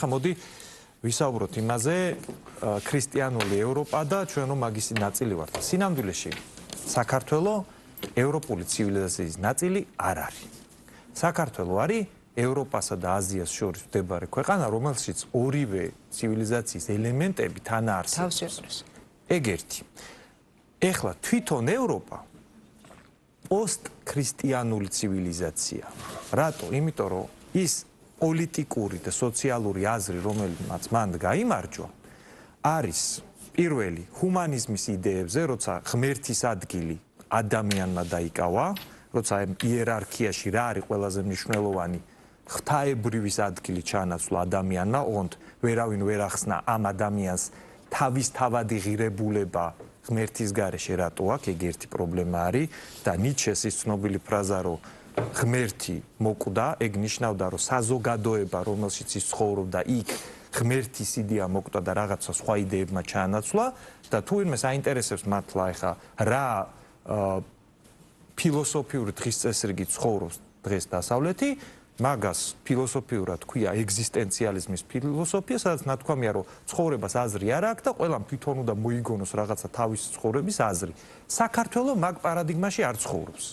ხა მოდი ვისაუბროთ იმაზე, ქრისტიანული ევროპა და ჩვენ რომ მაგისი ნაწილი ვართ. სინამდვილეში საქართველოს ევროპული ცივილიზაციის ნაწილი არ არის. საქართველოს არის ევროპასა და აზიას შორის მდებარე ქვეყანა, რომელშიც ორივე ცივილიზაციის ელემენტები თანაარსებობს. ეგ ერთი. ეხლა თვითონ ევროპა პოსტქრისტიანული ცივილიზაცია. რატო? იმიტომ რომ ის პოლიტიკური და სოციალური აზრი, რომელმაც მან გაიმარჯვა, არის პირველი ჰუმანიზმის იდეებზე, როცა ღმერთის ადგილი ადამიანმა დაიკავა, როცა იერარქიაში რა არის ყველაზე მნიშვნელოვანი, ღვთაებრივის ადგილი ჩაანაცვლა ადამიანმა, ოღონდ ვერავინ ვერ ახსნა ამ ადამიანს თავისთავადი ღირებულება ღმერთის გარეშე რატო აქვს, ეგ ერთი პრობლემა არის და ნიჩეს ის ცნობილი ფრაზა, რომ ღმერთი მოკვდა, ეგ ნიშნავდა, რომ საზოგადოება, რომელშიც ის ცხოვრობდა, იქ ღმერთის იდეა მოკვდა და რაღაცა სხვა იდეებმა ჩაანაცვლა და თუ ვინმე საინტერესებს მართლა ეხა რა ფილოსოფიური დღის წესრიგი ცხოვრობს დღეს დასავლეთი, მაგას ფილოსოფიურად ქვია ეგზისტენციალიზმის ფილოსოფია, სადაც ნათქვამია, რომ ცხოვრებას აზრი არ აქვს და ყველამ თვითონ უნდა მოიგონოს რაღაცა თავისი ცხოვრების აზრი. საქართველოს მაგ პარადიგმაში არ ცხოვრობს.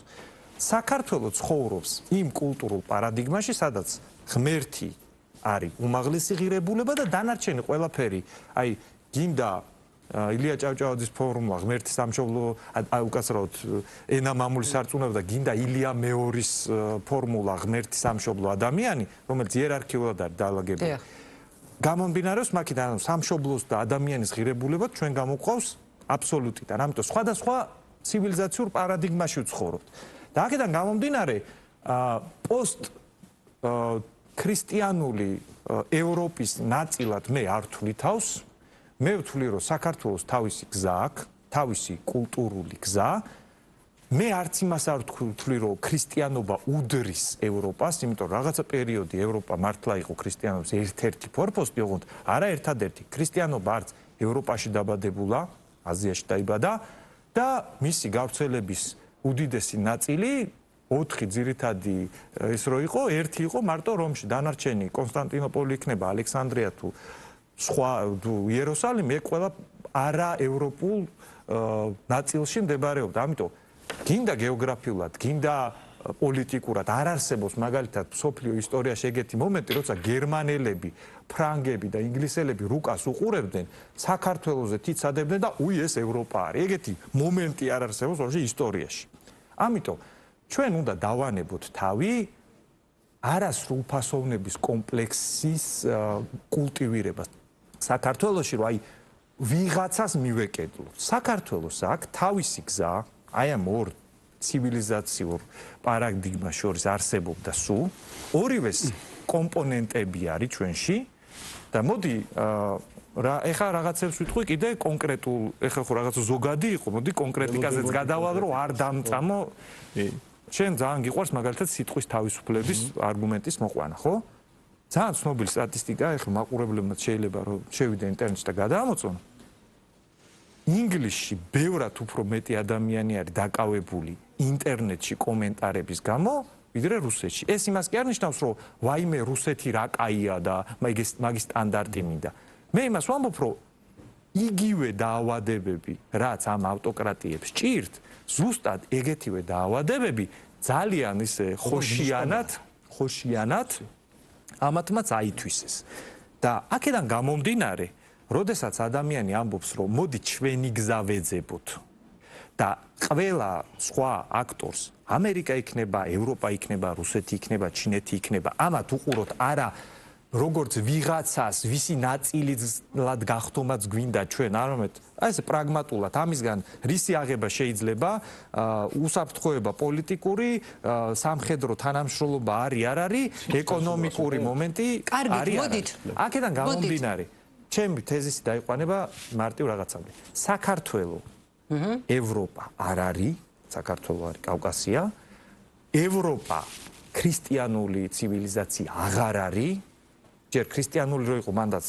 საქართველოს ცხოვრობს იმ კულტურულ პარადიგმაში, სადაც ღმერთი არის უმაღლესი ღირებულება და დანარჩენი ყველაფერი, აი, გინდა ილია ჭავჭავაძის ფორმულა ღმერთის სამშობლო, უკაცრავად ენა მამული სარწმუნოება და გინდა ილია მეორის ფორმულა ღმერთის სამშობლო ადამიანი, რომელიც იერარქიულად არის დაალაგებული. გამომდინარეობს მაქედან სამშობლოს და ადამიანის ღირებულებად ჩვენ გამოყვავს აბსოლუტიდან. ამიტომ სხვადასხვა ცივილიზაციურ პარადიგმაში ვცხოვრობთ. და აქედან გამომდინარე პოსტ ქრისტიანული ევროპის ნაწილად მე არ ვთვლი თავს. მე ვთვლი, რომ საქართველოს თავისი გზა აქვს, თავისი კულტურული გზა. მე არც იმას არ ვთვლი, რომ ქრისტიანობა უდრის ევროპას, იმიტომ რომ რაღაცა პერიოდი ევროპა მართლა იყო ქრისტიანობის ერთ-ერთი ფორპოსტი, ოღონდ არა ერთადერთი. ქრისტიანობა არც ევროპაში დაბადებულა, აზიაში დაიბადა და მისი გავრცელების უდიდესი ნაწილი 4 ძირითადი ის რო იყო, ერთი იყო მარტო რომში, დანარჩენი კონსტანტინოპოლი იქნება, ალექსანდრია თუ სხვა იერუსალიმი, ეგ ყველა არა ევროპულ ნაწილში მდებარეობდა. ამიტომ გინდა გეოგრაფიულად, გინდა პოლიტიკურად არ არსებობს მაგალითად მსოფლიო ისტორიაში ეგეთი მომენტი, როცა გერმანელები, ფრანგები და ინგლისელები რუკას უყურებდნენ, საქართველოზე თიცადებდნენ და უი ეს ევროპა არის. ეგეთი მომენტი არ არსებობს ოღონდ ისტორიაში. ამიტომ ჩვენ უნდა დავანებოთ თავი არასრულფასოვნების კომპლექსის კულტივირებას საქართველოში, რომ აი ვიღაცას მივეკედლოთ. საქართველოს აქვს თავისი გზა, აი ამ ორ ცივილიზაციურ პარადიგმას შორის არსებობდა სულ ორივეს კომპონენტები არის ჩვენში და მოდი რა ეხა რაღაცებს ვიტყვი კიდე კონკრეტულ, ეხა ხო რაღაცა ზოგადი იყო, მოდი კონკრეტიკაზეც გადავალ, რომ არ დამწამო. შენ ძალიან გიყვარს მაგალითად სიტყვის თავისუფლების არგუმენტის მოყვანა, ხო? ძალიან ცნობილი სტატისტიკა, ეხლა მაყურებლებმა შეიძლება რომ შევიდა ინტერნეტში და გადაამოწმონ. ინგლისში ბევრად უფრო მეტი ადამიანი არის დაკავებული ინტერნეტში კომენტარების გამო, ვიდრე რუსეთში. ეს იმას კი არ ნიშნავს, რომ ვაიმე რუსეთი რა კაია და მაგის სტანდარტი მინდა. მე იმას ვამბობ, რომ იგივე დაავადებები, რაც ამ ავტოკრატიებს ჭირთ, ზუსტად ეგეთივე დაავადებები ძალიან ისე ხოშიანად ამათმაც აითვისეს. და აქედან გამომდინარე, როდესაც ადამიანი ამბობს, რომ მოდი ჩვენი გზა ვეძებოთ და ყველა სხვა აქტორს, ამერიკა იქნება, ევროპა იქნება, რუსეთი იქნება, ჩინეთი იქნება, ამათ უყუროთ არა როგორც ვიღაცას, ვისი ნაწილად გახდომაც გვინდა ჩვენ, არამედ აი ეს პრაგმატულად ამისგან რისი აღება შეიძლება, უსაფრთხოება პოლიტიკური, სამხედრო თანამშრომლობა არის, არ არის, ეკონომიკური მომენტი არის, არ არის. აქედან გამომდინარე, ჩემი თეზისი დაიყვანება მარტივ რაღაცამდე. საქართველოს ევროპა არ არის, საქართველოს არის კავკასია. ევროპა ქრისტიანული ცივილიზაცია აღარ არის. ჯერ ქრისტიანული რო იყო, მანდაც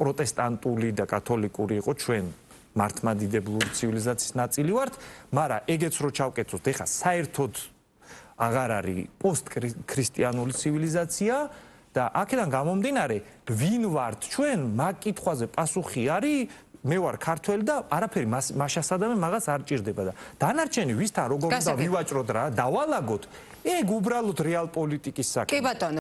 პროტესტანტული და კათოლიკური იყო, ჩვენ მართლმადიდებლური ცივილიზაციის ნაწილი ვართ, მაგრამ ეგეც რო ჩავკეთოთ, ეხა საერთოდ აღარ არის პოსტქრისტიანული ცივილიზაცია და აქედან გამომდინარე, ვინ ვართ ჩვენ, მაგ კითხვაზე პასუხი არის, მე ვარ ქართველი და არაფერი მაშასადამე მაგას არ ჭირდება და დანარჩენი ვისთან როგორ უნდა ვივაჭროთ რა, დავალაგოთ, ეგ უბრალოდ რეალ პოლიტიკის საქმეა. კი ბატონო.